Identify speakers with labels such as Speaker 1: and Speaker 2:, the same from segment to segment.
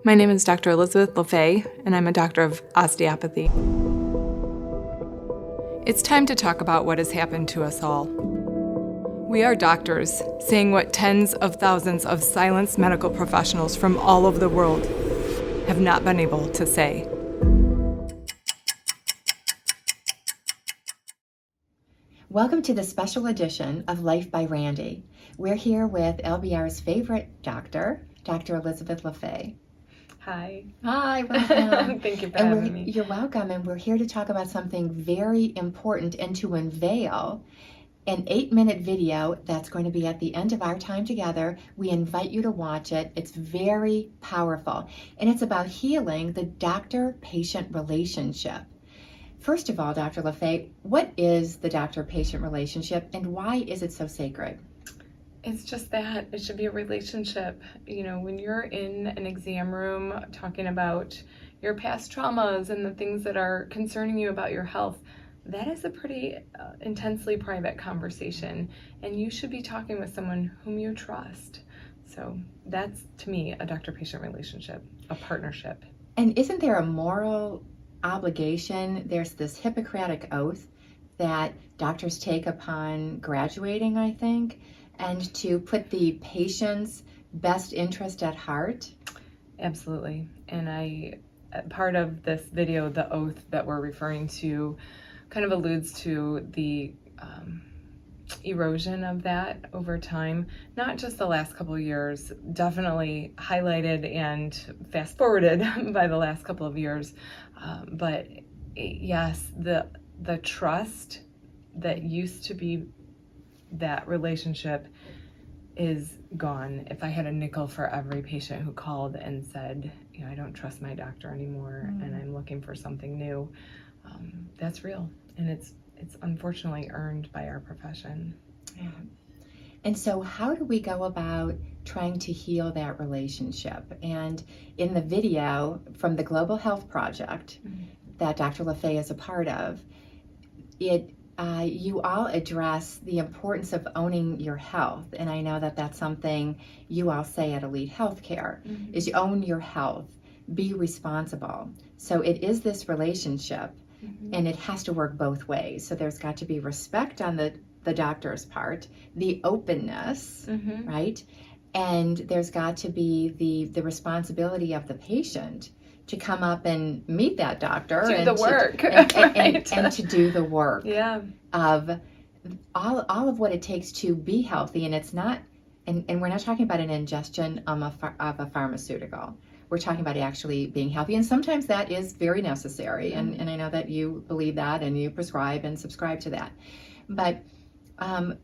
Speaker 1: My name is Dr. Elizabeth Laffay, and I'm a doctor of osteopathy. It's time to talk about what has happened to us all. We are doctors, saying what tens of thousands of silenced medical professionals from all over the world have not been able to say.
Speaker 2: Welcome to the special edition of Life by Randy. We're here with LbR's favorite doctor, Dr. Elizabeth Laffay.
Speaker 1: Hi.
Speaker 2: Hi, welcome.
Speaker 1: Thank you for having me.
Speaker 2: You're welcome, and we're here to talk about something very important and to unveil an 8-minute video that's going to be at the end of our time together. We invite you to watch it. It's very powerful, and it's about healing the doctor-patient relationship. First of all, Dr. Laffay, what is the doctor-patient relationship, and why is it so sacred?
Speaker 1: It's just that it should be a relationship. You know, when you're in an exam room talking about your past traumas and the things that are concerning you about your health, that is a pretty intensely private conversation, and you should be talking with someone whom you trust. So that's, to me, a doctor-patient relationship, a partnership.
Speaker 2: And isn't there a moral obligation? There's this Hippocratic oath that doctors take upon graduating, I think, and to put the patient's best interest at heart.
Speaker 1: Absolutely. And part of this video, the oath that we're referring to, kind of alludes to the erosion of that over time, not just the last couple of years, definitely highlighted and fast forwarded by the last couple of years. But yes, the trust that used to be that relationship is gone. If I had a nickel for every patient who called and said, you know, I don't trust my doctor anymore and I'm looking for something new, that's real. And it's unfortunately earned by our profession.
Speaker 2: Yeah. And so how do we go about trying to heal that relationship? And in the video from the Global Health Project that Dr. Laffay is a part of, you all address the importance of owning your health. And I know that that's something you all say at Elite Healthcare, is you own your health, be responsible. So it is this relationship, and it has to work both ways. So there's got to be respect on the doctor's part, the openness, right? And there's got to be the responsibility of the patient to come up and meet that doctor.
Speaker 1: Do the work.
Speaker 2: And to do the work of all of what it takes to be healthy. And it's not, and we're not talking about an ingestion of a pharmaceutical. We're talking about actually being healthy. And sometimes that is very necessary. And I know that you believe that and you prescribe and subscribe to that. But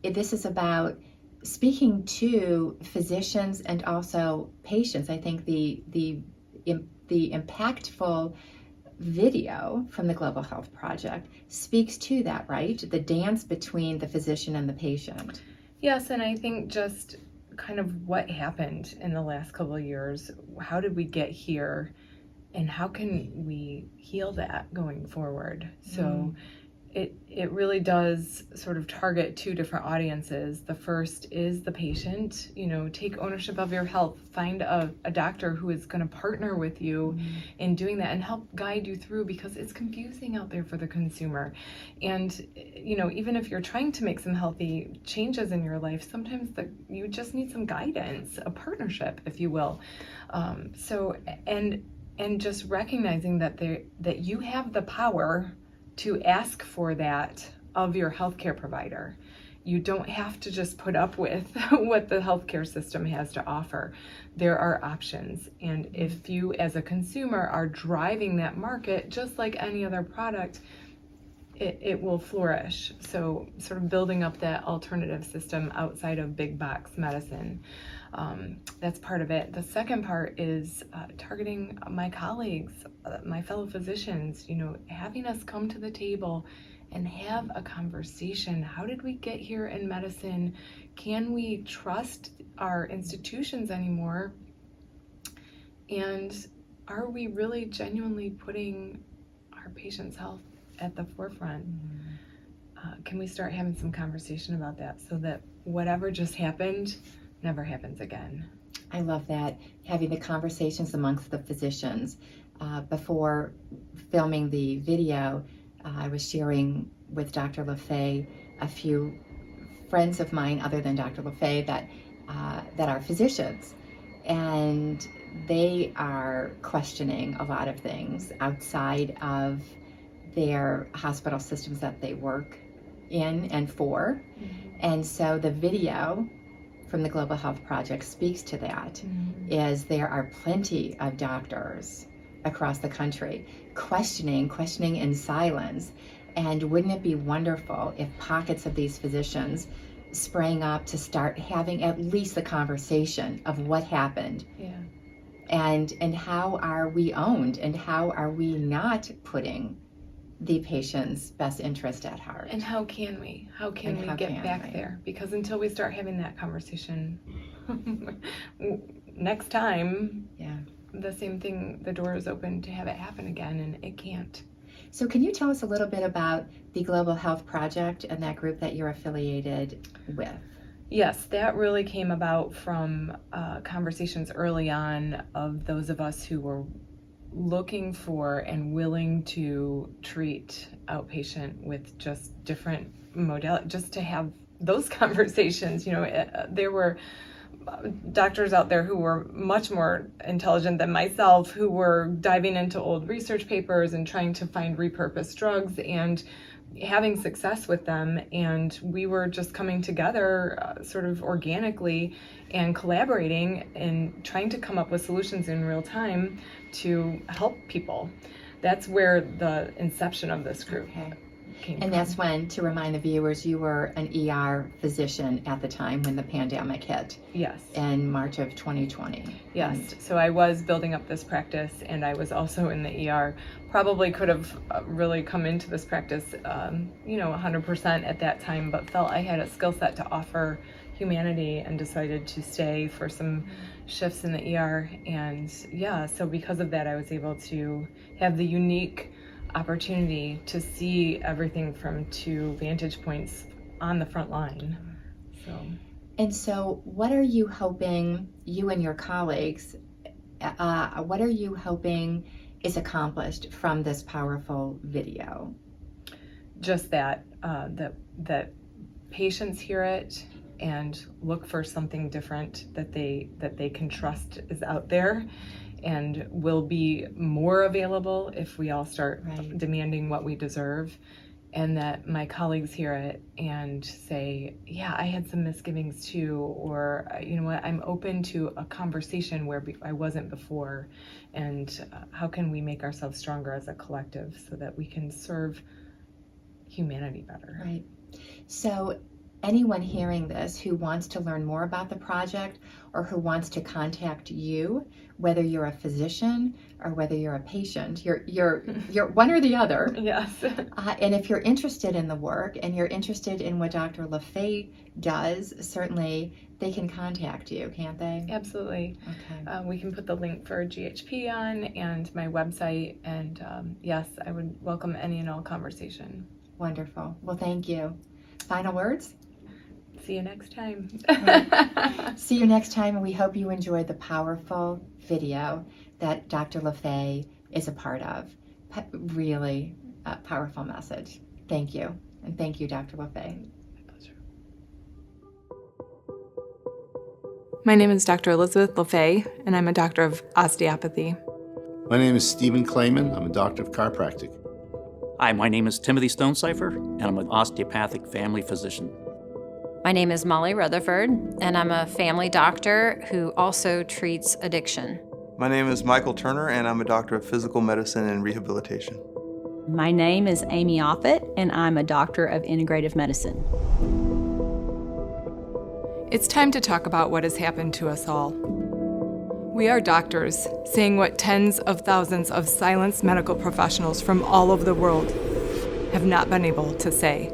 Speaker 2: this is about speaking to physicians and also patients. I think the impactful video from the Global Health Project speaks to that, right? The dance between the physician and the patient.
Speaker 1: Yes, and I think just kind of what happened in the last couple of years. How did we get here, and how can we heal that going forward? So it really does sort of target two different audiences. The first is the patient. You know, take ownership of your health. Find a doctor who is going to partner with you in doing that and help guide you through, because it's confusing out there for the consumer. And, you know, even if you're trying to make some healthy changes in your life, sometimes you just need some guidance, a partnership, if you will. And just recognizing that you have the power to ask for that of your healthcare provider. You don't have to just put up with what the healthcare system has to offer. There are options. And if you as a consumer are driving that market, just like any other product, it will flourish. So sort of building up that alternative system outside of big box medicine. That's part of it. The second part is targeting my colleagues, my fellow physicians, you know, having us come to the table and have a conversation. How did we get here in medicine? Can we trust our institutions anymore? And are we really genuinely putting our patients' health at the forefront? Can we start having some conversation about that so that whatever just happened never happens again?
Speaker 2: I love that, having the conversations amongst the physicians. Before filming the video, I was sharing with Dr. Laffay a few friends of mine other than Dr. Laffay that are physicians, and they are questioning a lot of things outside of their hospital systems that they work in and for. And so the video from the Global Health Project speaks to that, is there are plenty of doctors across the country questioning in silence. And wouldn't it be wonderful if pockets of these physicians sprang up to start having at least the conversation of what happened?
Speaker 1: Yeah.
Speaker 2: And how are we owned, and how are we not putting the patient's best interest at heart?
Speaker 1: And how can we? How can we get back there? Because until we start having that conversation, next time, the same thing, the door is open to have it happen again, and it can't.
Speaker 2: So can you tell us a little bit about the Global Health Project and that group that you're affiliated with?
Speaker 1: Yes, that really came about from conversations early on of those of us who were looking for and willing to treat outpatient with just different modalities, just to have those conversations. You know, there were doctors out there who were much more intelligent than myself, who were diving into old research papers and trying to find repurposed drugs and having success with them. And we were just coming together sort of organically and collaborating and trying to come up with solutions in real time to help people. That's where the inception of this group came from.
Speaker 2: That's when, to remind the viewers, you were an ER physician at the time when the pandemic hit.
Speaker 1: Yes.
Speaker 2: In March of 2020.
Speaker 1: Yes. So I was building up this practice, and I was also in the ER. Probably could have really come into this practice, 100% at that time, but felt I had a skill set to offer humanity and decided to stay for some shifts in the ER. And so because of that, I was able to have the unique opportunity to see everything from two vantage points on the front line.
Speaker 2: So what are you hoping, you and your colleagues, what are you hoping is accomplished from this powerful video?
Speaker 1: Just that patients hear it and look for something different that they can trust is out there and will be more available if we all start demanding what we deserve. And that my colleagues hear it and say, yeah, I had some misgivings too, or you know what, I'm open to a conversation where I wasn't before, and how can we make ourselves stronger as a collective so that we can serve humanity better.
Speaker 2: Right. So anyone hearing this who wants to learn more about the project or who wants to contact you, whether you're a physician or whether you're a patient, you're one or the other.
Speaker 1: Yes.
Speaker 2: And if you're interested in the work and you're interested in what Dr. Laffay does, certainly they can contact you, can't they?
Speaker 1: Absolutely.
Speaker 2: Okay.
Speaker 1: We can put the link for GHP on and my website, and yes, I would welcome any and all conversation.
Speaker 2: Wonderful. Well, thank you. Final words?
Speaker 1: See you next time.
Speaker 2: See you next time, and we hope you enjoyed the powerful video that Dr. Laffay is a part of. Really a powerful message. Thank you. And thank you, Dr. Laffay.
Speaker 1: My pleasure. My name is Dr. Elizabeth Laffay, and I'm a doctor of osteopathy.
Speaker 3: My name is Stephen Clayman. I'm a doctor of chiropractic.
Speaker 4: Hi, my name is Timothy Stonecipher, and I'm an osteopathic family physician.
Speaker 5: My name is Molly Rutherford, and I'm a family doctor who also treats addiction.
Speaker 6: My name is Michael Turner, and I'm a doctor of physical medicine and rehabilitation.
Speaker 7: My name is Amy Offit, and I'm a doctor of integrative medicine.
Speaker 1: It's time to talk about what has happened to us all. We are doctors, saying what tens of thousands of silenced medical professionals from all over the world have not been able to say.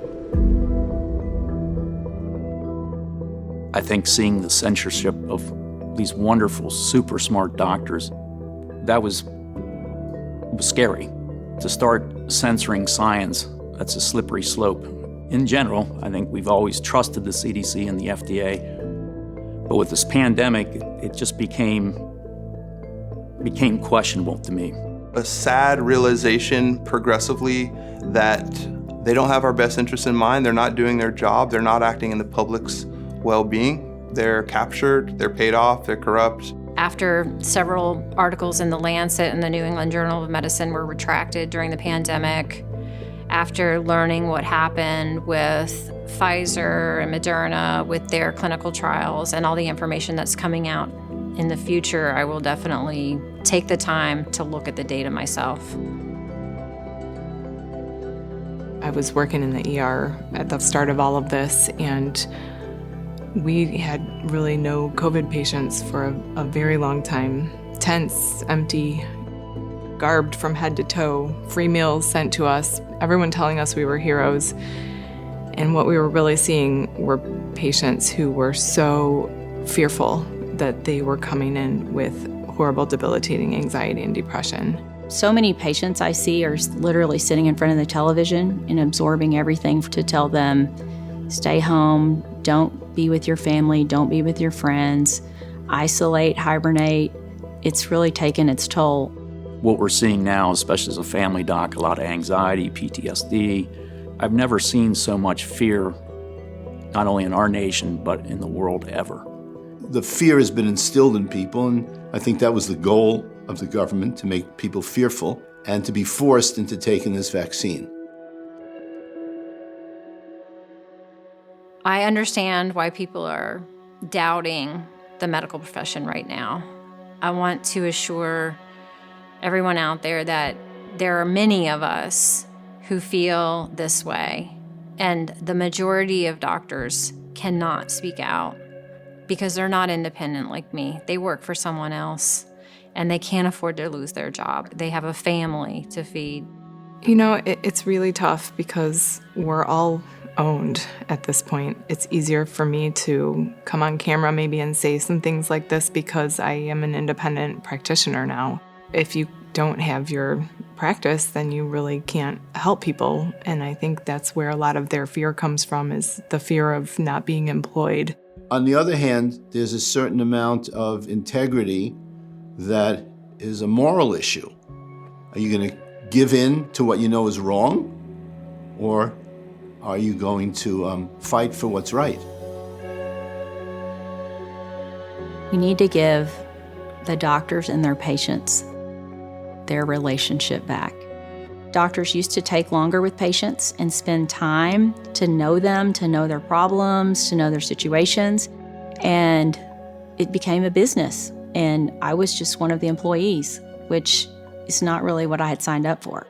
Speaker 4: I think seeing the censorship of these wonderful, super smart doctors, that was scary. To start censoring science, that's a slippery slope. In general, I think we've always trusted the CDC and the FDA, But with this pandemic, it just became questionable to me.
Speaker 6: A sad realization progressively that they don't have our best interests in mind. They're not doing their job. They're not acting in the public's well-being. They're captured, they're paid off, they're corrupt.
Speaker 5: After several articles in The Lancet and the New England Journal of Medicine were retracted during the pandemic, after learning what happened with Pfizer and Moderna with their clinical trials and all the information that's coming out in the future, I will definitely take the time to look at the data myself.
Speaker 1: I was working in the ER at the start of all of this, and we had really no COVID patients for a very long time. Tents empty, garbed from head to toe, free meals sent to us, everyone telling us we were heroes. And what we were really seeing were patients who were so fearful that they were coming in with horrible, debilitating anxiety and depression.
Speaker 7: So many patients I see are literally sitting in front of the television and absorbing everything to tell them, stay home, don't be with your family, don't be with your friends, isolate, hibernate. It's really taken its toll.
Speaker 4: What we're seeing now, especially as a family doc, a lot of anxiety, PTSD. I've never seen so much fear, not only in our nation, but in the world ever.
Speaker 3: The fear has been instilled in people, and I think that was the goal of the government, to make people fearful and to be forced into taking this vaccine.
Speaker 5: I understand why people are doubting the medical profession right now. I want to assure everyone out there that there are many of us who feel this way, and the majority of doctors cannot speak out because they're not independent like me. They work for someone else, and they can't afford to lose their job. They have a family to feed.
Speaker 1: You know, it's really tough because we're all owned at this point. It's easier for me to come on camera maybe and say some things like this because I am an independent practitioner now. If you don't have your practice, then you really can't help people. And I think that's where a lot of their fear comes from, is the fear of not being employed.
Speaker 3: On the other hand, there's a certain amount of integrity that is a moral issue. Are you going to give in to what you know is wrong? Or are you going to fight for what's right?
Speaker 7: We need to give the doctors and their patients their relationship back. Doctors used to take longer with patients and spend time to know them, to know their problems, to know their situations, and it became a business. And I was just one of the employees, which is not really what I had signed up for.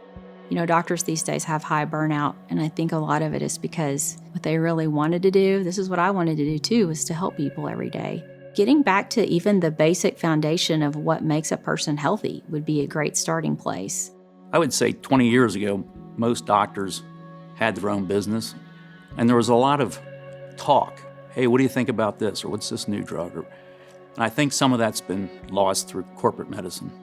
Speaker 7: You know, doctors these days have high burnout, and I think a lot of it is because what they really wanted to do, this is what I wanted to do too, was to help people every day. Getting back to even the basic foundation of what makes a person healthy would be a great starting place.
Speaker 4: I would say 20 years ago, most doctors had their own business, and there was a lot of talk. Hey, what do you think about this? Or what's this new drug? And I think some of that's been lost through corporate medicine.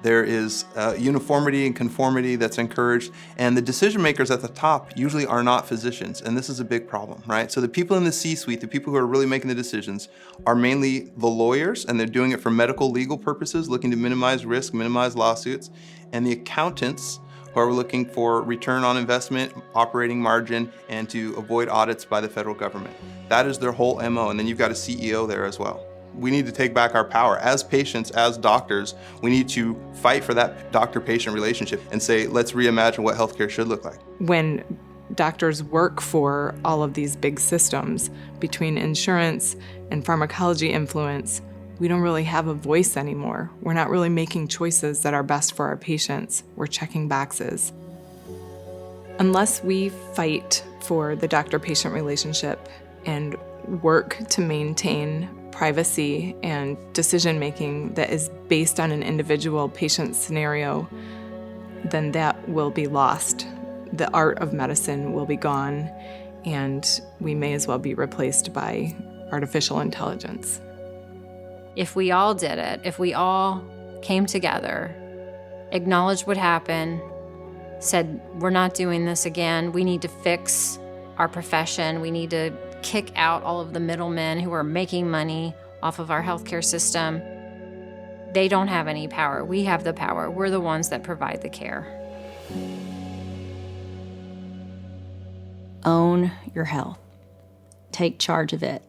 Speaker 6: There is uniformity and conformity that's encouraged, and the decision makers at the top usually are not physicians, and this is a big problem, right? So the people in the C-suite, the people who are really making the decisions, are mainly the lawyers, and they're doing it for medical legal purposes, looking to minimize risk, minimize lawsuits, and the accountants who are looking for return on investment, operating margin, and to avoid audits by the federal government. That is their whole MO, and then you've got a CEO there as well. We need to take back our power. As patients, as doctors, we need to fight for that doctor-patient relationship and say, let's reimagine what healthcare should look like.
Speaker 1: When doctors work for all of these big systems, between insurance and pharmacology influence, we don't really have a voice anymore. We're not really making choices that are best for our patients. We're checking boxes. Unless we fight for the doctor-patient relationship and work to maintain privacy and decision-making that is based on an individual patient scenario, then that will be lost. The art of medicine will be gone, and we may as well be replaced by artificial intelligence.
Speaker 5: If we all did it, if we all came together, acknowledged what happened, said, we're not doing this again, we need to fix our profession, we need to kick out all of the middlemen who are making money off of our healthcare system. They don't have any power. We have the power. We're the ones that provide the care.
Speaker 7: Own your health. Take charge of it,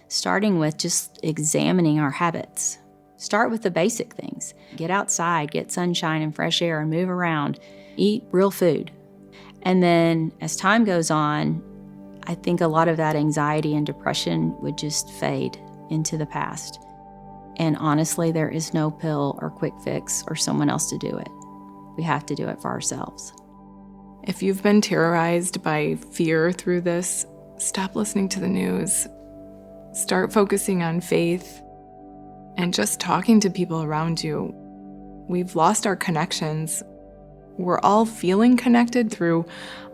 Speaker 7: starting with just examining our habits. Start with the basic things. Get outside, get sunshine and fresh air, and move around. Eat real food. And then as time goes on, I think a lot of that anxiety and depression would just fade into the past. And honestly, there is no pill or quick fix or someone else to do it. We have to do it for ourselves.
Speaker 8: If you've been terrorized by fear through this, stop listening to the news. Start focusing on faith and just talking to people around you. We've lost our connections. We're all feeling connected through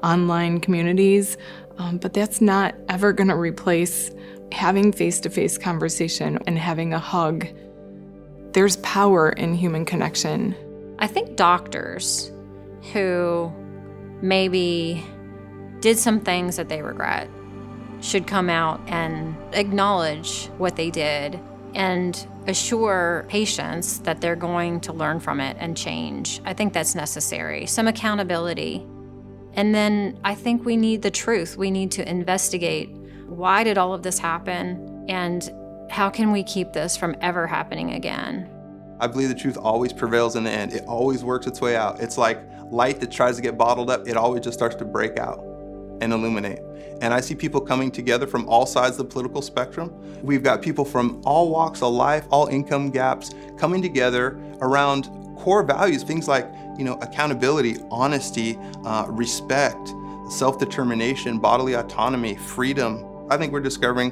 Speaker 8: online communities, but that's not ever going to replace having face-to-face conversation and having a hug. There's power in human connection.
Speaker 5: I think doctors who maybe did some things that they regret should come out and acknowledge what they did and assure patients that they're going to learn from it and change. I think that's necessary. Some accountability. And then I think we need the truth. We need to investigate why did all of this happen and how can we keep this from ever happening again?
Speaker 6: I believe the truth always prevails in the end. It always works its way out. It's like light that tries to get bottled up. It always just starts to break out and illuminate. And I see people coming together from all sides of the political spectrum. We've got people from all walks of life, all income gaps, coming together around core values, things like, accountability, honesty, respect, self-determination, bodily autonomy, freedom. I think we're discovering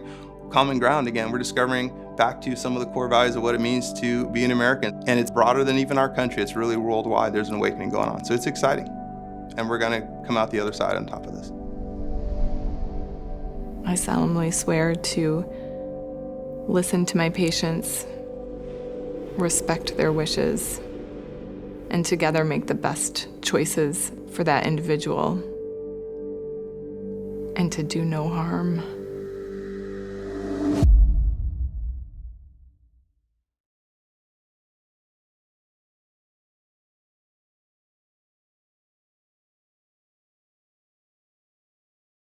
Speaker 6: common ground again. We're discovering back to some of the core values of what it means to be an American. And it's broader than even our country. It's really worldwide. There's an awakening going on. So it's exciting. And we're going to come out the other side on top of this.
Speaker 8: I solemnly swear to listen to my patients, respect their wishes, and together make the best choices for that individual, and to do no harm.